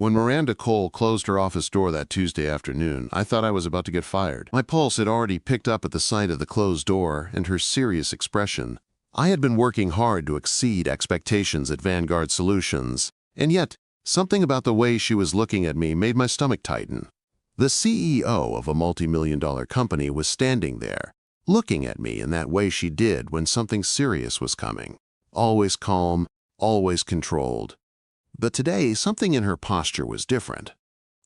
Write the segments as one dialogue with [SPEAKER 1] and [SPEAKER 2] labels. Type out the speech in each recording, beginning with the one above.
[SPEAKER 1] When Miranda Cole closed her office door that Tuesday afternoon, I thought I was about to get fired. My pulse had already picked up at the sight of the closed door and her serious expression. I had been working hard to exceed expectations at Vanguard Solutions, and yet something about the way she was looking at me made my stomach tighten. The CEO of a multi-million-dollar company was standing there, looking at me in that way she did when something serious was coming. Always calm, always controlled. But today, something in her posture was different.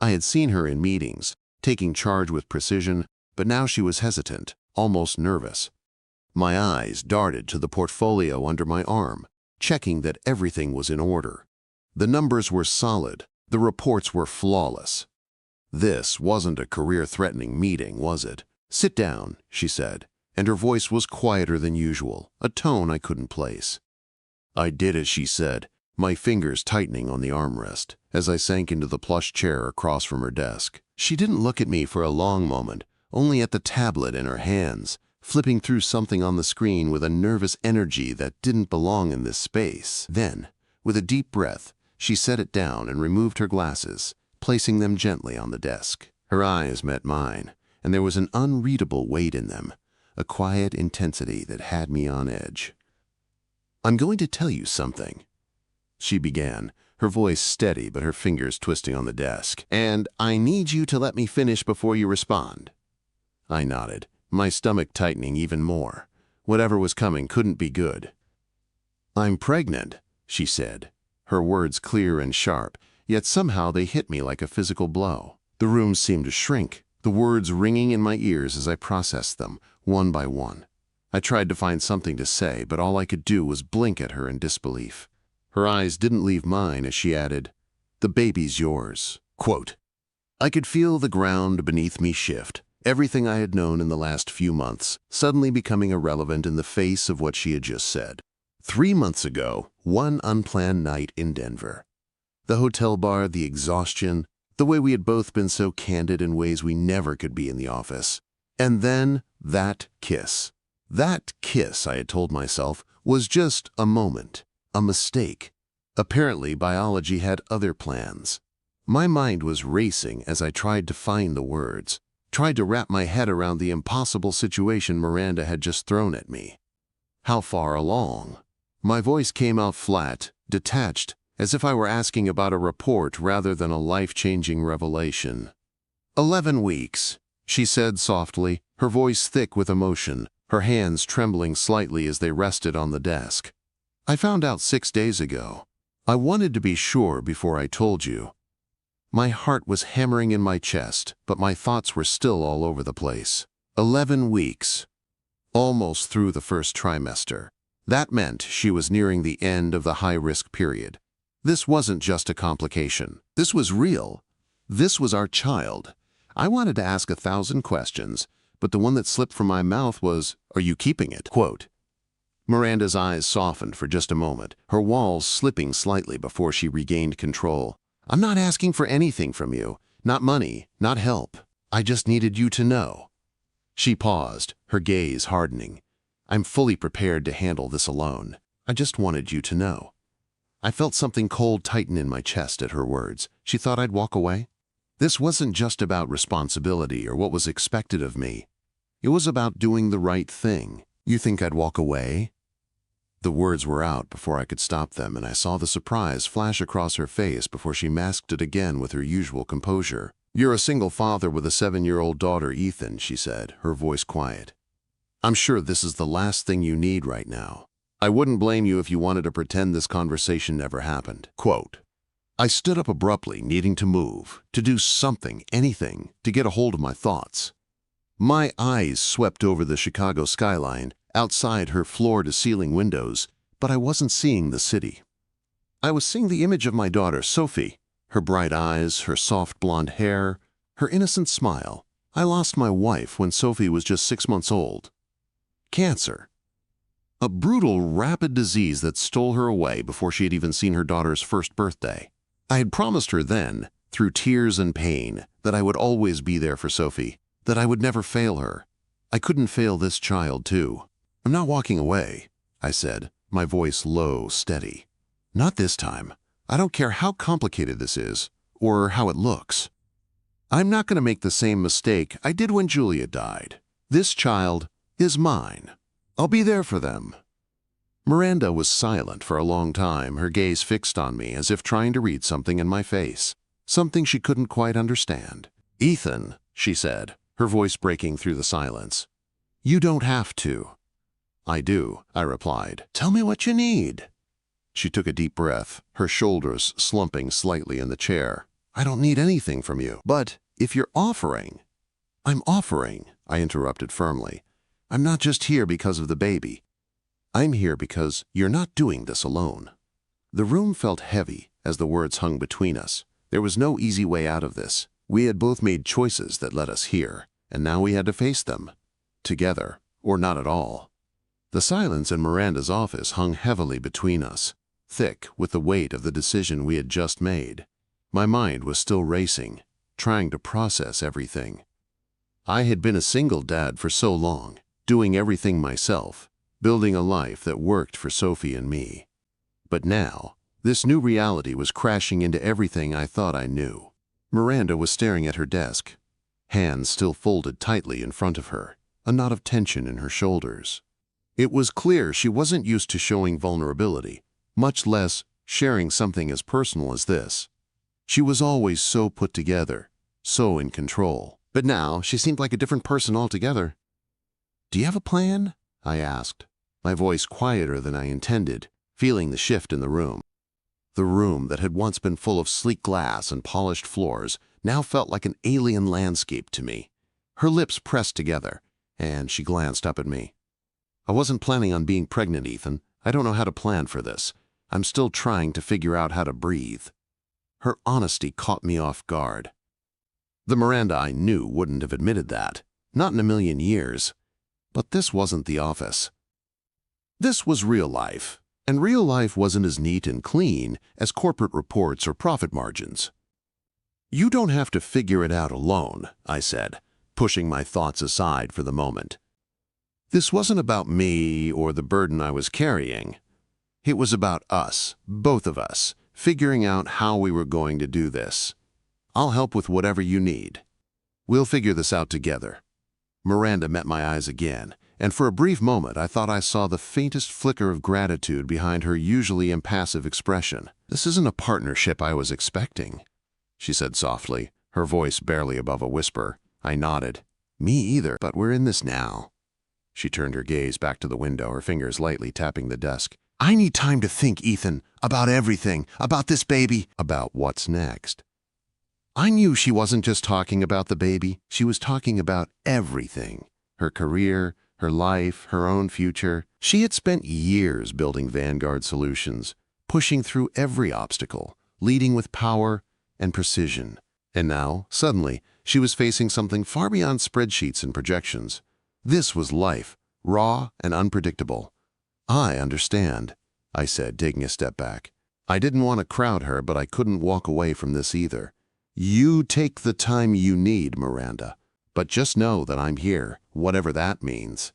[SPEAKER 1] I had seen her in meetings, taking charge with precision, but now she was hesitant, almost nervous. My eyes darted to the portfolio under my arm, checking that everything was in order. The numbers were solid, the reports were flawless. This wasn't a career-threatening meeting, was it? "Sit down," she said, and her voice was quieter than usual, a tone I couldn't place. I did as she said, my fingers tightening on the armrest, as I sank into the plush chair across from her desk. She didn't look at me for a long moment, only at the tablet in her hands, flipping through something on the screen with a nervous energy that didn't belong in this space. Then, with a deep breath, she set it down and removed her glasses, placing them gently on the desk. Her eyes met mine, and there was an unreadable weight in them, a quiet intensity that had me on edge. "I'm going to tell you something," she began, her voice steady but her fingers twisting on the desk. "And I need you to let me finish before you respond." I nodded, my stomach tightening even more. Whatever was coming couldn't be good. "I'm pregnant," she said, her words clear and sharp, yet somehow they hit me like a physical blow. The room seemed to shrink, the words ringing in my ears as I processed them, one by one. I tried to find something to say, but all I could do was blink at her in disbelief. Her eyes didn't leave mine as she added, "The baby's yours." Quote, I could feel the ground beneath me shift, everything I had known in the last few months suddenly becoming irrelevant in the face of what she had just said. 3 months ago, one unplanned night in Denver. The hotel bar, the exhaustion, the way we had both been so candid in ways we never could be in the office. And then that kiss. That kiss, I had told myself, was just a moment, a mistake. Apparently, biology had other plans. My mind was racing as I tried to find the words, tried to wrap my head around the impossible situation Miranda had just thrown at me. How far along? My voice came out flat, detached, as if I were asking about a report rather than a life-changing revelation. 11 weeks, she said softly, her voice thick with emotion, her hands trembling slightly as they rested on the desk. "I found out 6 days ago. I wanted to be sure before I told you." My heart was hammering in my chest, but my thoughts were still all over the place. 11 weeks. Almost through the first trimester. That meant she was nearing the end of the high-risk period. This wasn't just a complication. This was real. This was our child. I wanted to ask 1,000 questions, but the one that slipped from my mouth was, "Are you keeping it?" Quote. Miranda's eyes softened for just a moment, her walls slipping slightly before she regained control. "I'm not asking for anything from you. Not money, not help. I just needed you to know." She paused, her gaze hardening. "I'm fully prepared to handle this alone. I just wanted you to know." I felt something cold tighten in my chest at her words. She thought I'd walk away? This wasn't just about responsibility or what was expected of me. It was about doing the right thing. "You think I'd walk away?" The words were out before I could stop them, and I saw the surprise flash across her face before she masked it again with her usual composure. "You're a single father with a 7-year-old daughter, Ethan," she said, her voice quiet. "I'm sure this is the last thing you need right now. I wouldn't blame you if you wanted to pretend this conversation never happened." Quote. I stood up abruptly, needing to move, to do something, anything, to get a hold of my thoughts. My eyes swept over the Chicago skyline, outside her floor-to-ceiling windows, but I wasn't seeing the city. I was seeing the image of my daughter, Sophie, her bright eyes, her soft blonde hair, her innocent smile. I lost my wife when Sophie was just 6 months old. Cancer. A brutal, rapid disease that stole her away before she had even seen her daughter's first birthday. I had promised her then, through tears and pain, that I would always be there for Sophie, that I would never fail her. I couldn't fail this child, too. "I'm not walking away," I said, my voice low, steady. "Not this time. I don't care how complicated this is. or how it looks. I'm not going to make the same mistake I did when Julia died. This child is mine. I'll be there for them." Miranda was silent for a long time, her gaze fixed on me as if trying to read something in my face, something she couldn't quite understand. "Ethan," she said, her voice breaking through the silence, "you don't have to." "I do," I replied. "Tell me what you need." She took a deep breath, her shoulders slumping slightly in the chair. "I don't need anything from you. But if you're offering—" "I'm offering," I interrupted firmly. "I'm not just here because of the baby. I'm here because you're not doing this alone." The room felt heavy as the words hung between us. There was no easy way out of this. We had both made choices that led us here, and now we had to face them. Together, or not at all. The silence in Miranda's office hung heavily between us, thick with the weight of the decision we had just made. My mind was still racing, trying to process everything. I had been a single dad for so long, doing everything myself, building a life that worked for Sophie and me. But now, this new reality was crashing into everything I thought I knew. Miranda was staring at her desk, hands still folded tightly in front of her, a knot of tension in her shoulders. It was clear she wasn't used to showing vulnerability, much less sharing something as personal as this. She was always so put together, so in control. But now she seemed like a different person altogether. "Do you have a plan?" I asked, my voice quieter than I intended, feeling the shift in the room. The room that had once been full of sleek glass and polished floors now felt like an alien landscape to me. Her lips pressed together, and she glanced up at me. "I wasn't planning on being pregnant, Ethan. I don't know how to plan for this. I'm still trying to figure out how to breathe." Her honesty caught me off guard. The Miranda I knew wouldn't have admitted that, not in a million years. But this wasn't the office. This was real life, and real life wasn't as neat and clean as corporate reports or profit margins. "You don't have to figure it out alone," I said, pushing my thoughts aside for the moment. This wasn't about me or the burden I was carrying. It was about us, both of us, figuring out how we were going to do this. "I'll help with whatever you need. We'll figure this out together." Miranda met my eyes again, and for a brief moment I thought I saw the faintest flicker of gratitude behind her usually impassive expression. "This isn't a partnership I was expecting," she said softly, her voice barely above a whisper. I nodded. "Me either, but we're in this now." She turned her gaze back to the window, her fingers lightly tapping the desk. "I need time to think, Ethan, about everything, about this baby, about what's next." I knew she wasn't just talking about the baby, she was talking about everything. Her career, her life, her own future. She had spent years building Vanguard solutions, pushing through every obstacle, leading with power and precision. And now, suddenly, she was facing something far beyond spreadsheets and projections. This was life, raw and unpredictable. "I understand," I said, taking a step back. I didn't want to crowd her, but I couldn't walk away from this either. "You take the time you need, Miranda, but just know that I'm here, whatever that means."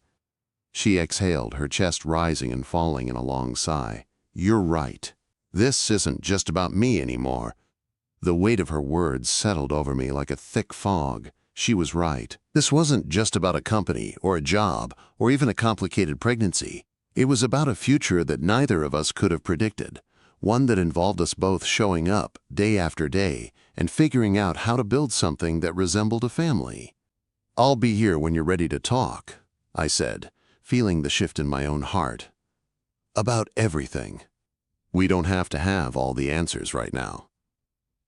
[SPEAKER 1] She exhaled, her chest rising and falling in a long sigh. "You're right. This isn't just about me anymore." The weight of her words settled over me like a thick fog. She was right. This wasn't just about a company or a job or even a complicated pregnancy. It was about a future that neither of us could have predicted, one that involved us both showing up day after day and figuring out how to build something that resembled a family. "I'll be here when you're ready to talk," I said, feeling the shift in my own heart. "About everything. We don't have to have all the answers right now."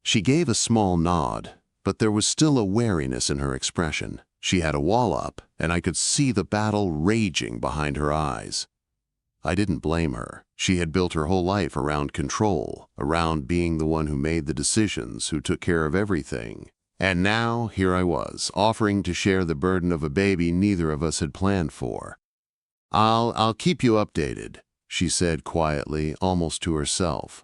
[SPEAKER 1] She gave a small nod, but there was still a wariness in her expression. She had a wall up, and I could see the battle raging behind her eyes. I didn't blame her. She had built her whole life around control, around being the one who made the decisions, who took care of everything. And now, here I was, offering to share the burden of a baby neither of us had planned for. I'll keep you updated," she said quietly, almost to herself.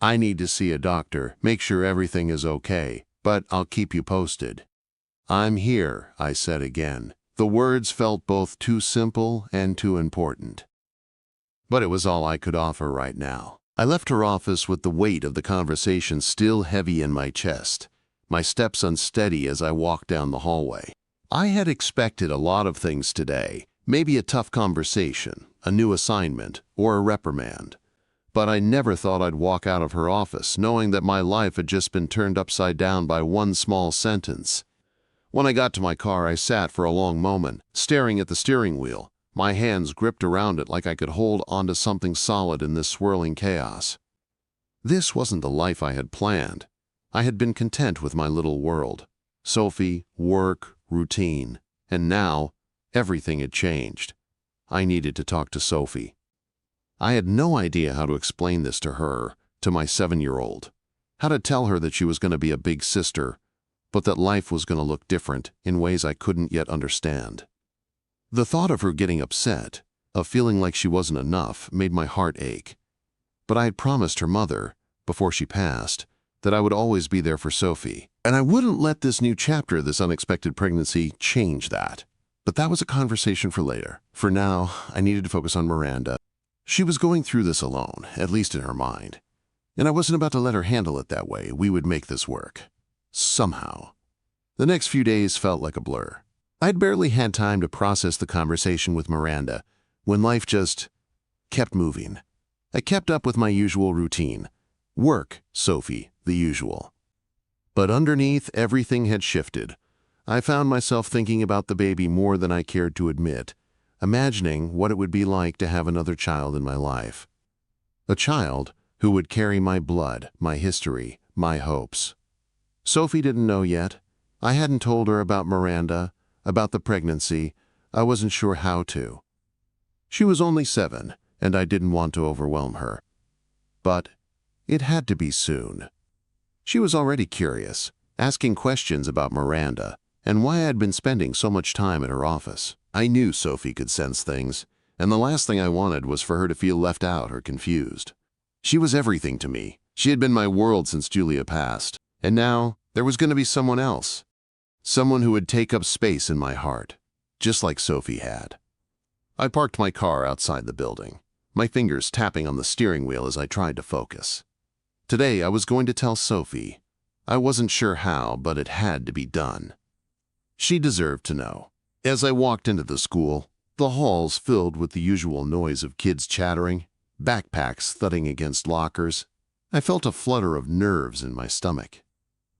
[SPEAKER 1] "I need to see a doctor, make sure everything is okay, but I'll keep you posted." "I'm here," I said again. The words felt both too simple and too important. But it was all I could offer right now. I left her office with the weight of the conversation still heavy in my chest, my steps unsteady as I walked down the hallway. I had expected a lot of things today, maybe a tough conversation, a new assignment, or a reprimand. But I never thought I'd walk out of her office knowing that my life had just been turned upside down by one small sentence. When I got to my car, I sat for a long moment, staring at the steering wheel, my hands gripped around it like I could hold onto something solid in this swirling chaos. This wasn't the life I had planned. I had been content with my little world. Sophie, work, routine. And now, everything had changed. I needed to talk to Sophie. I had no idea how to explain this to her, to my 7-year-old. How to tell her that she was going to be a big sister, but that life was going to look different in ways I couldn't yet understand. The thought of her getting upset, of feeling like she wasn't enough, made my heart ache. But I had promised her mother, before she passed, that I would always be there for Sophie, and I wouldn't let this new chapter of this unexpected pregnancy change that. But that was a conversation for later. For now, I needed to focus on Miranda. She was going through this alone, at least in her mind. And I wasn't about to let her handle it that way. We would make this work. Somehow. The next few days felt like a blur. I'd barely had time to process the conversation with Miranda when life just kept moving. I kept up with my usual routine. Work, Sophie, the usual. But underneath, everything had shifted. I found myself thinking about the baby more than I cared to admit, imagining what it would be like to have another child in my life. A child who would carry my blood, my history, my hopes. Sophie didn't know yet. I hadn't told her about Miranda, about the pregnancy. I wasn't sure how to. She was only 7, and I didn't want to overwhelm her. But it had to be soon. She was already curious, asking questions about Miranda and why I had been spending so much time at her office. I knew Sophie could sense things, and the last thing I wanted was for her to feel left out or confused. She was everything to me. She had been my world since Julia passed, and now there was going to be someone else. Someone who would take up space in my heart, just like Sophie had. I parked my car outside the building, my fingers tapping on the steering wheel as I tried to focus. Today I was going to tell Sophie. I wasn't sure how, but it had to be done. She deserved to know. As I walked into the school, the halls filled with the usual noise of kids chattering, backpacks thudding against lockers, I felt a flutter of nerves in my stomach.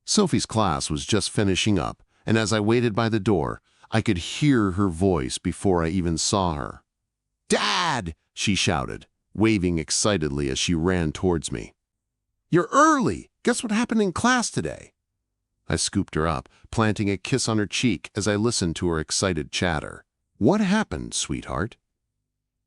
[SPEAKER 1] Sophie's class was just finishing up, and as I waited by the door, I could hear her voice before I even saw her. "Dad!" she shouted, waving excitedly as she ran towards me. "You're early! Guess what happened in class today?" I scooped her up, planting a kiss on her cheek as I listened to her excited chatter. "What happened, sweetheart?"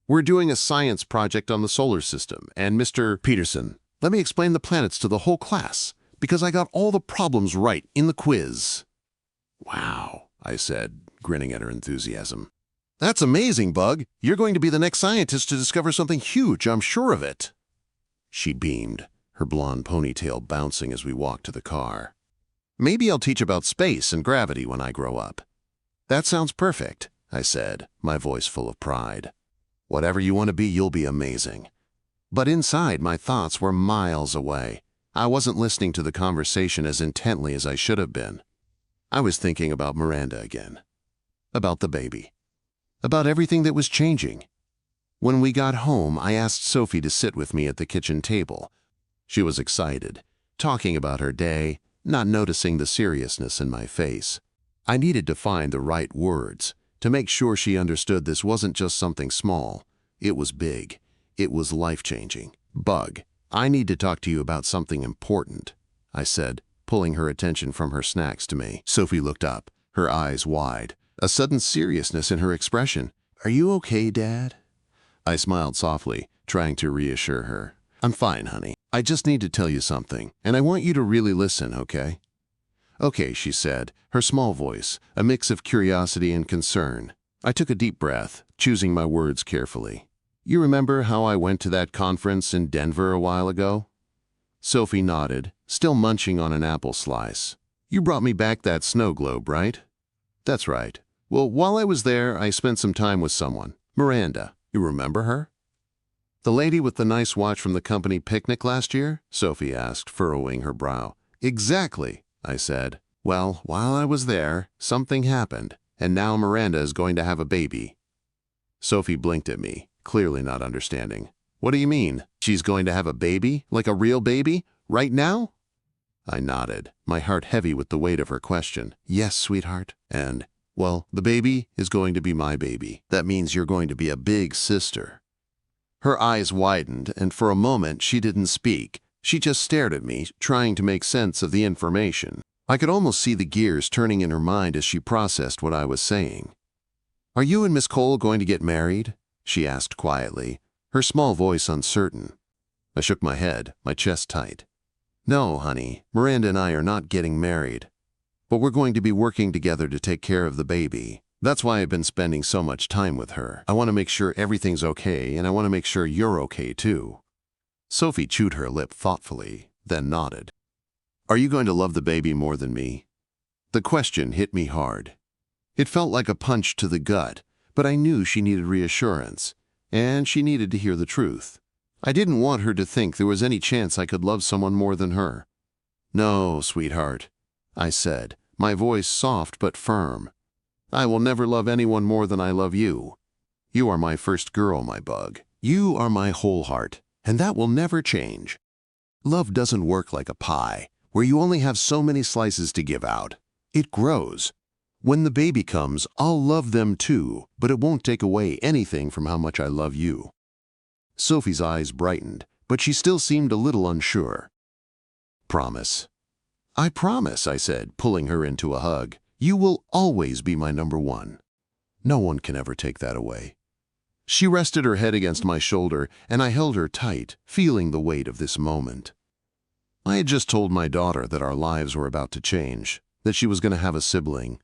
[SPEAKER 1] "We're doing a science project on the solar system, and Mr. Peterson, let me explain the planets to the whole class, because I got all the problems right in the quiz." "Wow," I said, grinning at her enthusiasm. "That's amazing, Bug. You're going to be the next scientist to discover something huge, I'm sure of it." She beamed, her blonde ponytail bouncing as we walked to the car. "Maybe I'll teach about space and gravity when I grow up." "That sounds perfect," I said, my voice full of pride. "Whatever you want to be, you'll be amazing." But inside, my thoughts were miles away. I wasn't listening to the conversation as intently as I should have been. I was thinking about Miranda again. About the baby. About everything that was changing. When we got home, I asked Sophie to sit with me at the kitchen table. She was excited, talking about her day, not noticing the seriousness in my face. I needed to find the right words to make sure she understood this wasn't just something small. It was big. It was life-changing. "Bug, I need to talk to you about something important," I said, pulling her attention from her snacks to me. Sophie looked up, her eyes wide, a sudden seriousness in her expression. "Are you okay, Dad?" I smiled softly, trying to reassure her. "I'm fine, honey. I just need to tell you something, and I want you to really listen, okay?" "Okay," she said, her small voice, a mix of curiosity and concern. I took a deep breath, choosing my words carefully. "You remember how I went to that conference in Denver a while ago?" Sophie nodded, still munching on an apple slice. "You brought me back that snow globe, right?" "That's right. Well, while I was there, I spent some time with someone. Miranda. You remember her?" The lady with the nice watch from the company picnic last year? Sophie asked, furrowing her brow. Exactly, I said. Well, while I was there, something happened, and now Miranda is going to have a baby. Sophie blinked at me, clearly not understanding. What do you mean? She's going to have a baby? Like a real baby? Right now? I nodded, my heart heavy with the weight of her question. Yes, sweetheart. And, well, the baby is going to be my baby. That means you're going to be a big sister. Her eyes widened, and for a moment she didn't speak. She just stared at me, trying to make sense of the information. I could almost see the gears turning in her mind as she processed what I was saying. Are you and Miss Cole going to get married? She asked quietly, her small voice uncertain. I shook my head, my chest tight. No, honey, Miranda and I are not getting married. But we're going to be working together to take care of the baby. That's why I've been spending so much time with her. I want to make sure everything's okay, and I want to make sure you're okay too. Sophie chewed her lip thoughtfully, then nodded. Are you going to love the baby more than me? The question hit me hard. It felt like a punch to the gut, but I knew she needed reassurance, and she needed to hear the truth. I didn't want her to think there was any chance I could love someone more than her. No, sweetheart, I said, my voice soft but firm. I will never love anyone more than I love you. You are my first girl, my bug. You are my whole heart, and that will never change. Love doesn't work like a pie, where you only have so many slices to give out. It grows. When the baby comes, I'll love them too, but it won't take away anything from how much I love you. Sophie's eyes brightened, but she still seemed a little unsure. Promise. I promise, I said, pulling her into a hug. You will always be my number one. No one can ever take that away. She rested her head against my shoulder, and I held her tight, feeling the weight of this moment. I had just told my daughter that our lives were about to change, that she was going to have a sibling.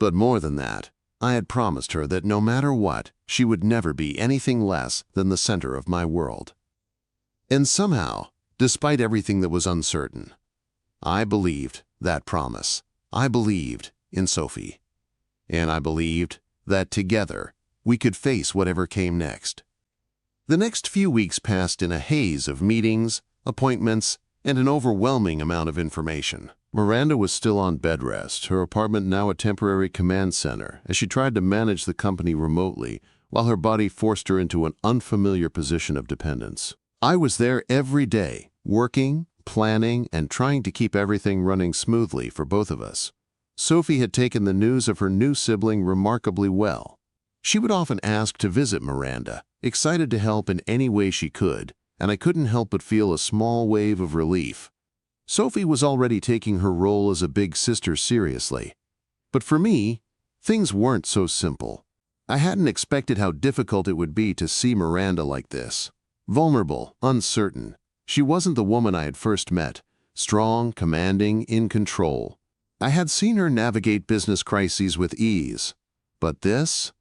[SPEAKER 1] But more than that, I had promised her that no matter what, she would never be anything less than the center of my world. And somehow, despite everything that was uncertain, I believed that promise. I believed in Sophie. And I believed that together we could face whatever came next. The next few weeks passed in a haze of meetings, appointments, and an overwhelming amount of information. Miranda was still on bed rest, her apartment now a temporary command center, as she tried to manage the company remotely, while her body forced her into an unfamiliar position of dependence. I was there every day, working, planning, and trying to keep everything running smoothly for both of us. Sophie had taken the news of her new sibling remarkably well. She would often ask to visit Miranda, excited to help in any way she could, and I couldn't help but feel a small wave of relief. Sophie was already taking her role as a big sister seriously. But for me, things weren't so simple. I hadn't expected how difficult it would be to see Miranda like this. Vulnerable, uncertain. She wasn't the woman I had first met. Strong, commanding, in control. I had seen her navigate business crises with ease. But this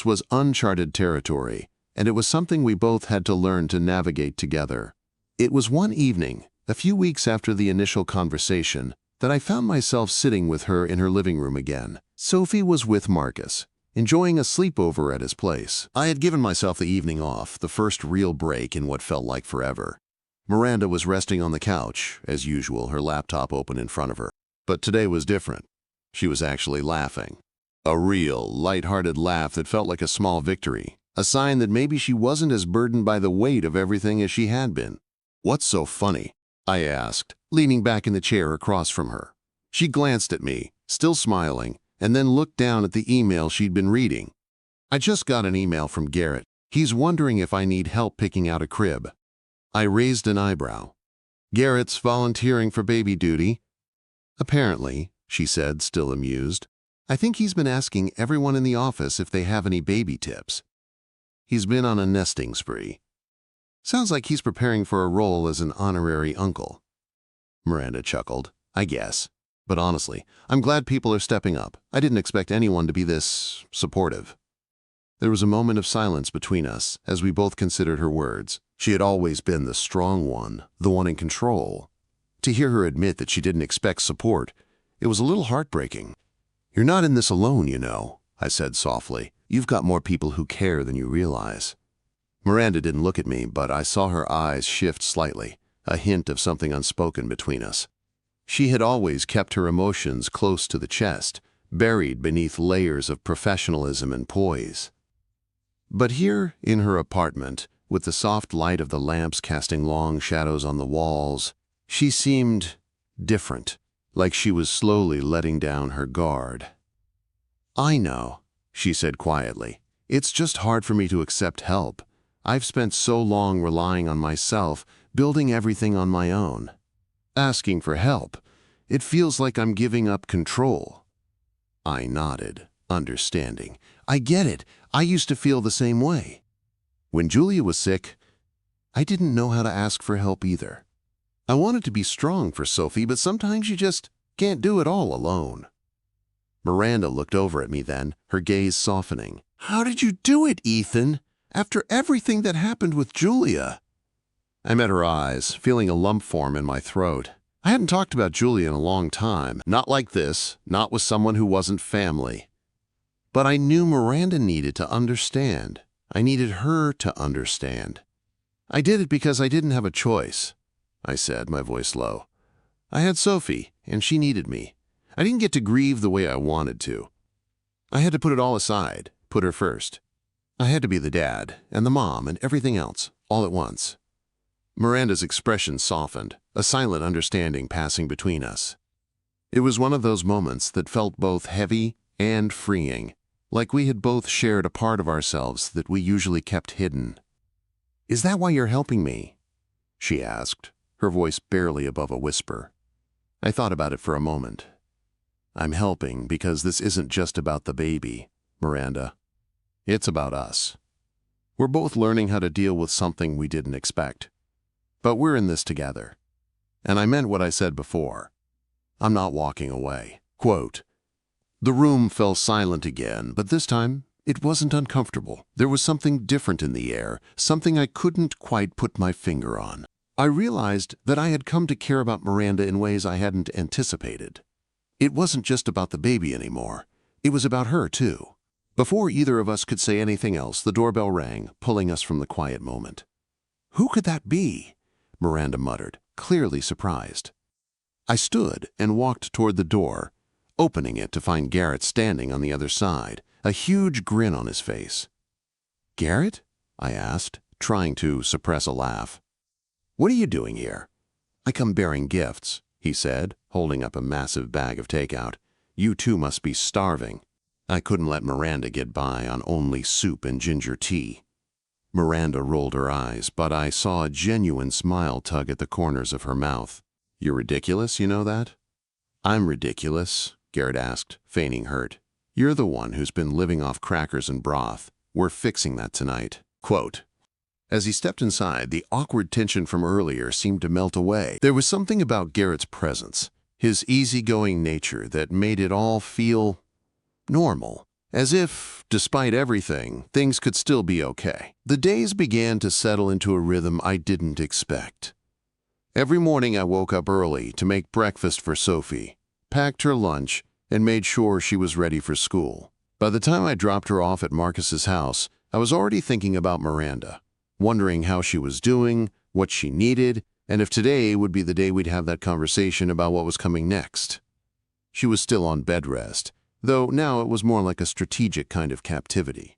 [SPEAKER 1] was uncharted territory, and it was something we both had to learn to navigate together. It was one evening, a few weeks after the initial conversation, that I found myself sitting with her in her living room again. Sophie was with Marcus, enjoying a sleepover at his place. I had given myself the evening off, the first real break in what felt like forever. Miranda was resting on the couch, as usual, her laptop open in front of her. But today was different. She was actually laughing. A real, light-hearted laugh that felt like a small victory, a sign that maybe she wasn't as burdened by the weight of everything as she had been. What's so funny? I asked, leaning back in the chair across from her. She glanced at me, still smiling, and then looked down at the email she'd been reading. I just got an email from Garrett. He's wondering if I need help picking out a crib. I raised an eyebrow. Garrett's volunteering for baby duty? Apparently, she said, still amused. I think he's been asking everyone in the office if they have any baby tips. He's been on a nesting spree. Sounds like he's preparing for a role as an honorary uncle. Miranda chuckled. I guess. But honestly, I'm glad people are stepping up. I didn't expect anyone to be this supportive. There was a moment of silence between us as we both considered her words. She had always been the strong one, the one in control. To hear her admit that she didn't expect support, it was a little heartbreaking. You're not in this alone, you know, I said softly. You've got more people who care than you realize. Miranda didn't look at me, but I saw her eyes shift slightly, a hint of something unspoken between us. She had always kept her emotions close to the chest, buried beneath layers of professionalism and poise. But here, in her apartment, with the soft light of the lamps casting long shadows on the walls, she seemed different, like she was slowly letting down her guard. "I know," she said quietly. "It's just hard for me to accept help. I've spent so long relying on myself, building everything on my own. Asking for help, it feels like I'm giving up control." I nodded, understanding. "I get it. I used to feel the same way. When Julia was sick, I didn't know how to ask for help either. I wanted to be strong for Sophie, but sometimes you just can't do it all alone." Miranda looked over at me then, her gaze softening. "How did you do it, Ethan? After everything that happened with Julia?" I met her eyes, feeling a lump form in my throat. I hadn't talked about Julia in a long time, not like this, not with someone who wasn't family. But I knew Miranda needed to understand. I needed her to understand. "I did it because I didn't have a choice," I said, my voice low. "I had Sophie, and she needed me. I didn't get to grieve the way I wanted to. I had to put it all aside, put her first. I had to be the dad, and the mom, and everything else, all at once." Miranda's expression softened, a silent understanding passing between us. It was one of those moments that felt both heavy and freeing, like we had both shared a part of ourselves that we usually kept hidden. "Is that why you're helping me?" she asked, her voice barely above a whisper. I thought about it for a moment. "I'm helping because this isn't just about the baby, Miranda. It's about us. We're both learning how to deal with something we didn't expect. But we're in this together." And I meant what I said before. I'm not walking away. Quote, "The room fell silent again, but this time it wasn't uncomfortable. There was something different in the air, something I couldn't quite put my finger on. I realized that I had come to care about Miranda in ways I hadn't anticipated. It wasn't just about the baby anymore. It was about her, too." Before either of us could say anything else, the doorbell rang, pulling us from the quiet moment. "Who could that be?" Miranda muttered, clearly surprised. I stood and walked toward the door, opening it to find Garrett standing on the other side, a huge grin on his face. "Garrett?" I asked, trying to suppress a laugh. "What are you doing here?" "I come bearing gifts," he said, holding up a massive bag of takeout. "You two must be starving." I couldn't let Miranda get by on only soup and ginger tea. Miranda rolled her eyes, but I saw a genuine smile tug at the corners of her mouth. "You're ridiculous, you know that?" "I'm ridiculous?" Garrett asked, feigning hurt. "You're the one who's been living off crackers and broth. We're fixing that tonight." Quote. As he stepped inside, the awkward tension from earlier seemed to melt away. There was something about Garrett's presence, his easygoing nature, that made it all feel normal, as if, despite everything, things could still be okay. The days began to settle into a rhythm I didn't expect. Every morning I woke up early to make breakfast for Sophie, packed her lunch, and made sure she was ready for school. By the time I dropped her off at Marcus's house, I was already thinking about Miranda, wondering how she was doing, what she needed, and if today would be the day we'd have that conversation about what was coming next. She was still on bed rest, though now it was more like a strategic kind of captivity.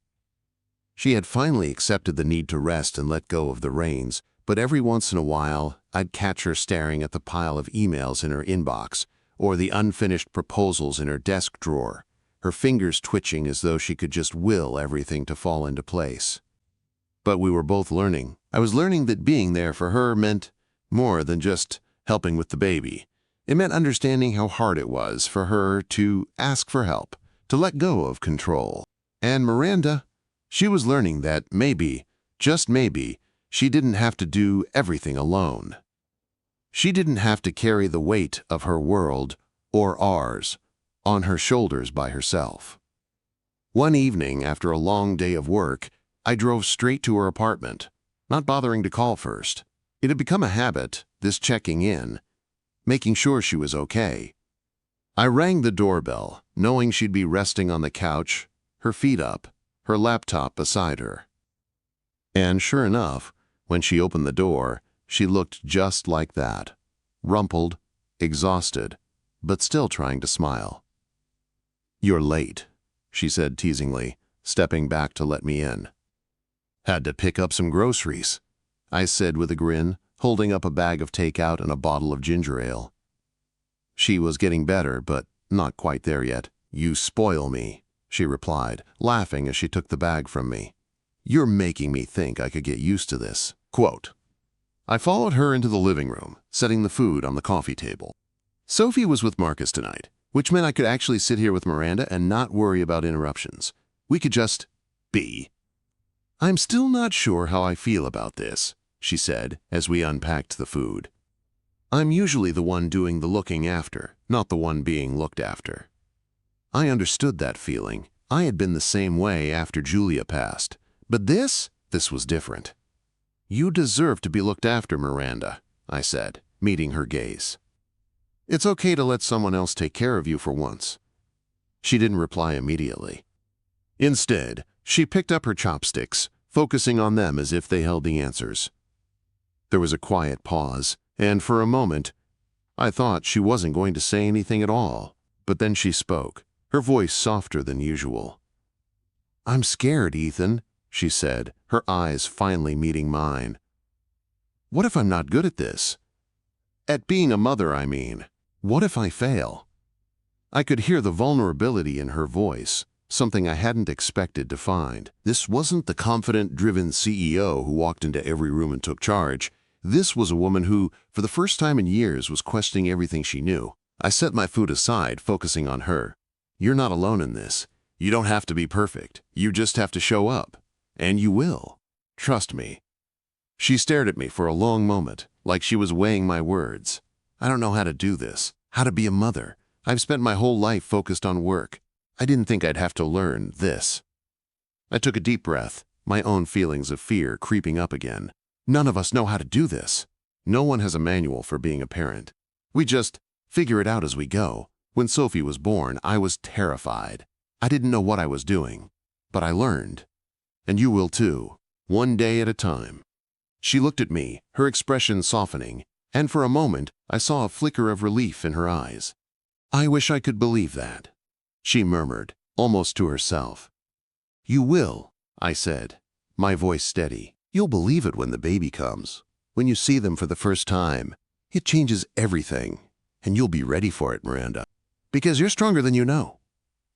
[SPEAKER 1] She had finally accepted the need to rest and let go of the reins, but every once in a while I'd catch her staring at the pile of emails in her inbox or the unfinished proposals in her desk drawer, her fingers twitching as though she could just will everything to fall into place. But we were both learning. I was learning that being there for her meant more than just helping with the baby. It meant understanding how hard it was for her to ask for help, to let go of control. And Miranda, she was learning that maybe, just maybe, she didn't have to do everything alone. She didn't have to carry the weight of her world, or ours, on her shoulders by herself. One evening, after a long day of work, I drove straight to her apartment, not bothering to call first. It had become a habit, this checking in, making sure she was okay. I rang the doorbell, knowing she'd be resting on the couch, her feet up, her laptop beside her. And sure enough, when she opened the door, she looked just like that. Rumpled, exhausted, but still trying to smile. "You're late," she said teasingly, stepping back to let me in. "Had to pick up some groceries," I said with a grin, holding up a bag of takeout and a bottle of ginger ale. She was getting better, but not quite there yet. "You spoil me," she replied, laughing as she took the bag from me. "You're making me think I could get used to this." Quote. I followed her into the living room, setting the food on the coffee table. Sophie was with Marcus tonight, which meant I could actually sit here with Miranda and not worry about interruptions. We could just be. "I'm still not sure how I feel about this," she said as we unpacked the food. "I'm usually the one doing the looking after, not the one being looked after." I understood that feeling. I had been the same way after Julia passed. But this was different. "You deserve to be looked after, Miranda," I said, meeting her gaze. "It's okay to let someone else take care of you for once." She didn't reply immediately. Instead, she picked up her chopsticks, focusing on them as if they held the answers. There was a quiet pause, and for a moment, I thought she wasn't going to say anything at all. But then she spoke, her voice softer than usual. "I'm scared, Ethan," she said, her eyes finally meeting mine. "What if I'm not good at this? At being a mother, I mean. What if I fail?" I could hear the vulnerability in her voice, something I hadn't expected to find. This wasn't the confident, driven CEO who walked into every room and took charge. This was a woman who, for the first time in years, was questioning everything she knew. I set my food aside, focusing on her. "You're not alone in this. You don't have to be perfect. You just have to show up. And you will. Trust me." She stared at me for a long moment, like she was weighing my words. "I don't know how to do this, how to be a mother. I've spent my whole life focused on work. I didn't think I'd have to learn this." I took a deep breath, my own feelings of fear creeping up again. None of us know how to do this. No one has a manual for being a parent. We just figure it out as we go. When Sophie was born, I was terrified. I didn't know what I was doing, but I learned. And you will too, one day at a time. She looked at me, her expression softening, and for a moment I saw a flicker of relief in her eyes. "I wish I could believe that," she murmured, almost to herself. "You will," I said, my voice steady. "You'll believe it when the baby comes. When you see them for the first time, it changes everything. And you'll be ready for it, Miranda. Because you're stronger than you know."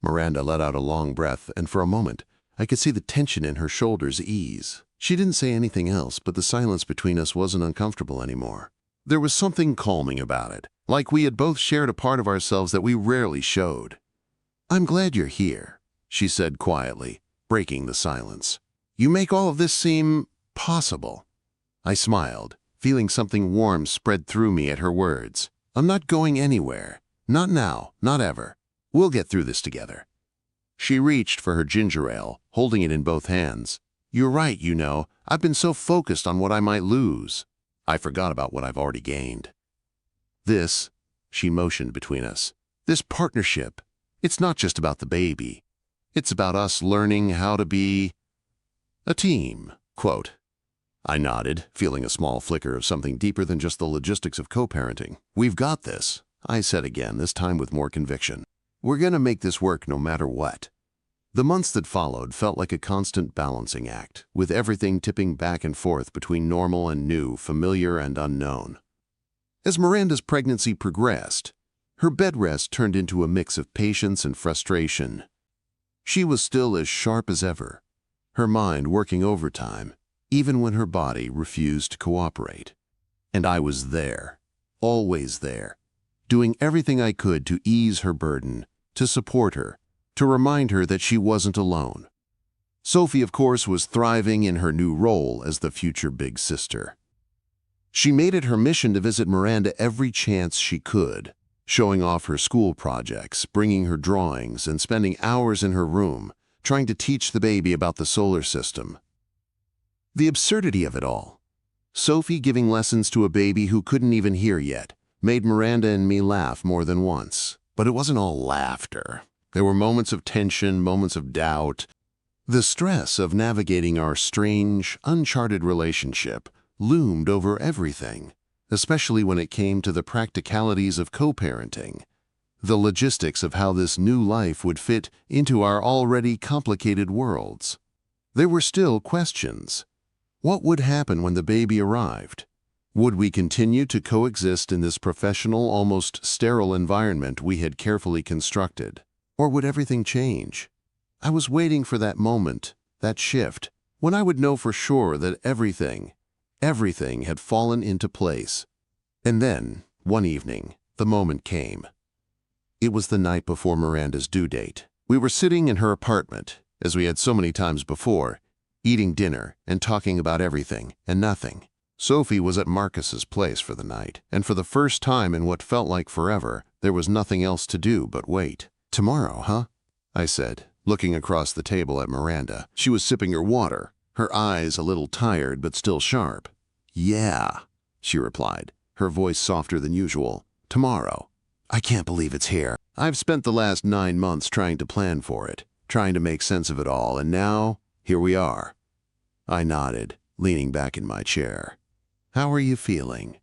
[SPEAKER 1] Miranda let out a long breath, and for a moment, I could see the tension in her shoulders ease. She didn't say anything else, but the silence between us wasn't uncomfortable anymore. There was something calming about it, like we had both shared a part of ourselves that we rarely showed. "I'm glad you're here," she said quietly, breaking the silence. "You make all of this seem possible." I smiled, feeling something warm spread through me at her words. "I'm not going anywhere. Not now, not ever. We'll get through this together." She reached for her ginger ale, holding it in both hands. "You're right, you know. I've been so focused on what I might lose. I forgot about what I've already gained. This," she motioned between us, "this partnership, it's not just about the baby. It's about us learning how to be a team." Quote. I nodded, feeling a small flicker of something deeper than just the logistics of co-parenting. "We've got this," I said again, this time with more conviction. "We're going to make this work no matter what." The months that followed felt like a constant balancing act, with everything tipping back and forth between normal and new, familiar and unknown. As Miranda's pregnancy progressed, her bed rest turned into a mix of patience and frustration. She was still as sharp as ever, her mind working overtime, even when her body refused to cooperate. And I was there, always there, doing everything I could to ease her burden, to support her, to remind her that she wasn't alone. Sophie, of course, was thriving in her new role as the future big sister. She made it her mission to visit Miranda every chance she could, showing off her school projects, bringing her drawings, and spending hours in her room, trying to teach the baby about the solar system. The absurdity of it all. Sophie giving lessons to a baby who couldn't even hear yet, made Miranda and me laugh more than once. But it wasn't all laughter. There were moments of tension, moments of doubt. The stress of navigating our strange, uncharted relationship loomed over everything, especially when it came to the practicalities of co-parenting, the logistics of how this new life would fit into our already complicated worlds. There were still questions. What would happen when the baby arrived? Would we continue to coexist in this professional, almost sterile environment we had carefully constructed? Or would everything change? I was waiting for that moment, that shift, when I would know for sure that everything had fallen into place. And then, one evening, the moment came. It was the night before Miranda's due date. We were sitting in her apartment, as we had so many times before, eating dinner and talking about everything and nothing. Sophie was at Marcus's place for the night, and for the first time in what felt like forever, there was nothing else to do but wait. "Tomorrow, huh?" I said, looking across the table at Miranda. She was sipping her water, her eyes a little tired but still sharp. "Yeah," she replied, her voice softer than usual. "Tomorrow. I can't believe it's here. I've spent the last 9 months trying to plan for it, trying to make sense of it all, and now, here we are." I nodded, leaning back in my chair. "How are you feeling?"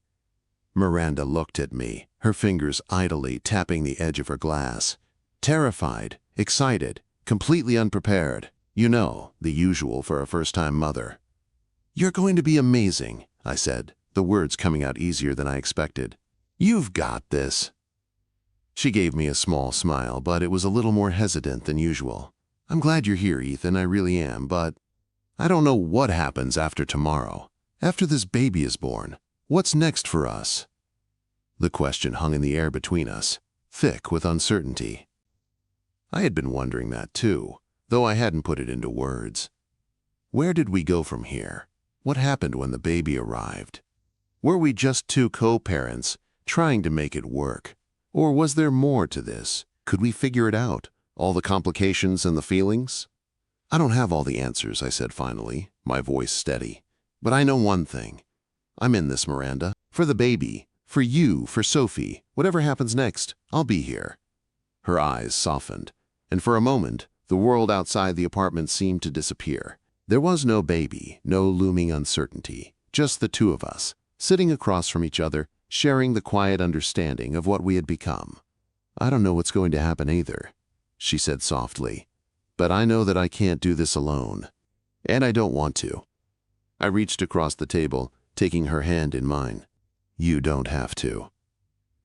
[SPEAKER 1] Miranda looked at me, her fingers idly tapping the edge of her glass. Terrified, excited, completely unprepared. You know, the usual for a first-time mother. "You're going to be amazing," I said, the words coming out easier than I expected. "You've got this." She gave me a small smile, but it was a little more hesitant than usual. "I'm glad you're here, Ethan, I really am, but I don't know what happens after tomorrow. After this baby is born, what's next for us?" The question hung in the air between us, thick with uncertainty. I had been wondering that too, though I hadn't put it into words. Where did we go from here? What happened when the baby arrived? Were we just two co-parents trying to make it work? Or was there more to this? Could we figure it out? All the complications and the feelings? "I don't have all the answers," I said finally, my voice steady. "But I know one thing. I'm in this, Miranda. For the baby, for you, for Sophie, whatever happens next, I'll be here." Her eyes softened, and for a moment, the world outside the apartment seemed to disappear. There was no baby, no looming uncertainty, just the two of us, sitting across from each other, sharing the quiet understanding of what we had become. "I don't know what's going to happen either," she said softly, "but I know that I can't do this alone, and I don't want to." I reached across the table, taking her hand in mine. "You don't have to."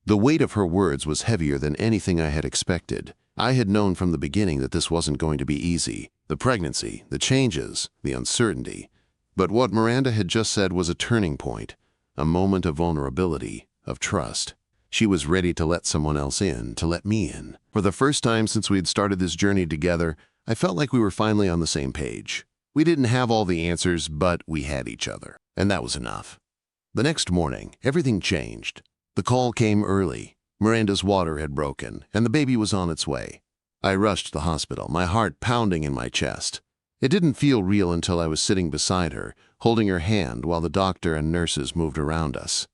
[SPEAKER 1] The weight of her words was heavier than anything I had expected. I had known from the beginning that this wasn't going to be easy. The pregnancy, the changes, the uncertainty. But what Miranda had just said was a turning point, a moment of vulnerability, of trust. She was ready to let someone else in, to let me in. For the first time since we had started this journey together, I felt like we were finally on the same page. We didn't have all the answers, but we had each other, and that was enough. The next morning, everything changed. The call came early. Miranda's water had broken, and the baby was on its way. I rushed to the hospital, my heart pounding in my chest. It didn't feel real until I was sitting beside her, holding her hand while the doctor and nurses moved around us.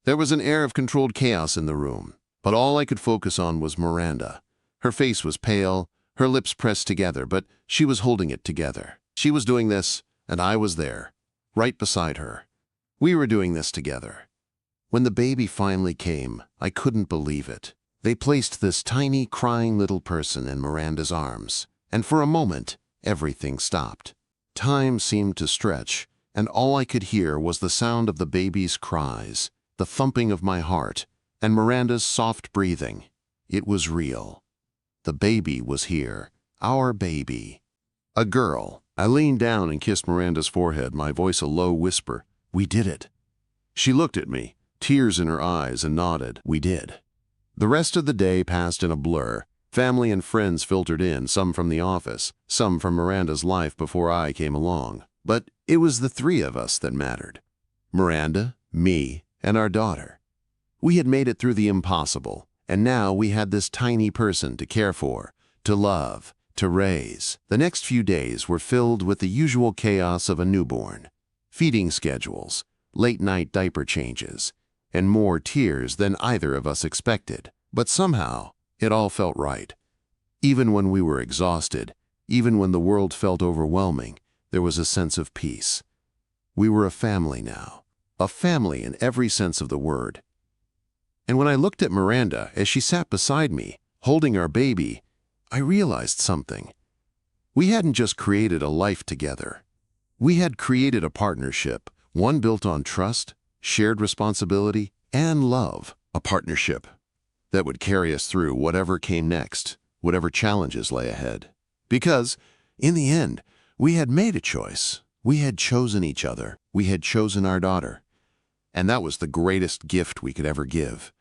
[SPEAKER 1] There was an air of controlled chaos in the room, but all I could focus on was Miranda. Her face was pale, her lips pressed together, but she was holding it together. She was doing this, and I was there, right beside her. We were doing this together. When the baby finally came, I couldn't believe it. They placed this tiny, crying little person in Miranda's arms, and for a moment, everything stopped. Time seemed to stretch, and all I could hear was the sound of the baby's cries, the thumping of my heart, and Miranda's soft breathing. It was real. The baby was here, our baby. A girl. I leaned down and kissed Miranda's forehead, my voice a low whisper. "We did it." She looked at me, tears in her eyes, and nodded. "We did." The rest of the day passed in a blur. Family and friends filtered in, some from the office, some from Miranda's life before I came along. But it was the three of us that mattered. Miranda, me, and our daughter. We had made it through the impossible, and now we had this tiny person to care for, to love, to raise. The next few days were filled with the usual chaos of a newborn. Feeding schedules, late-night diaper changes, and more tears than either of us expected. But somehow, it all felt right. Even when we were exhausted, Even when the world felt overwhelming, there was a sense of peace. We were a family now. A family in every sense of the word. And when I looked at Miranda as she sat beside me, holding our baby, I realized something. We hadn't just created a life together. We had created a partnership, one built on trust, shared responsibility, and love. A partnership that would carry us through whatever came next, whatever challenges lay ahead. Because, in the end, we had made a choice. We had chosen each other. We had chosen our daughter. And that was the greatest gift we could ever give.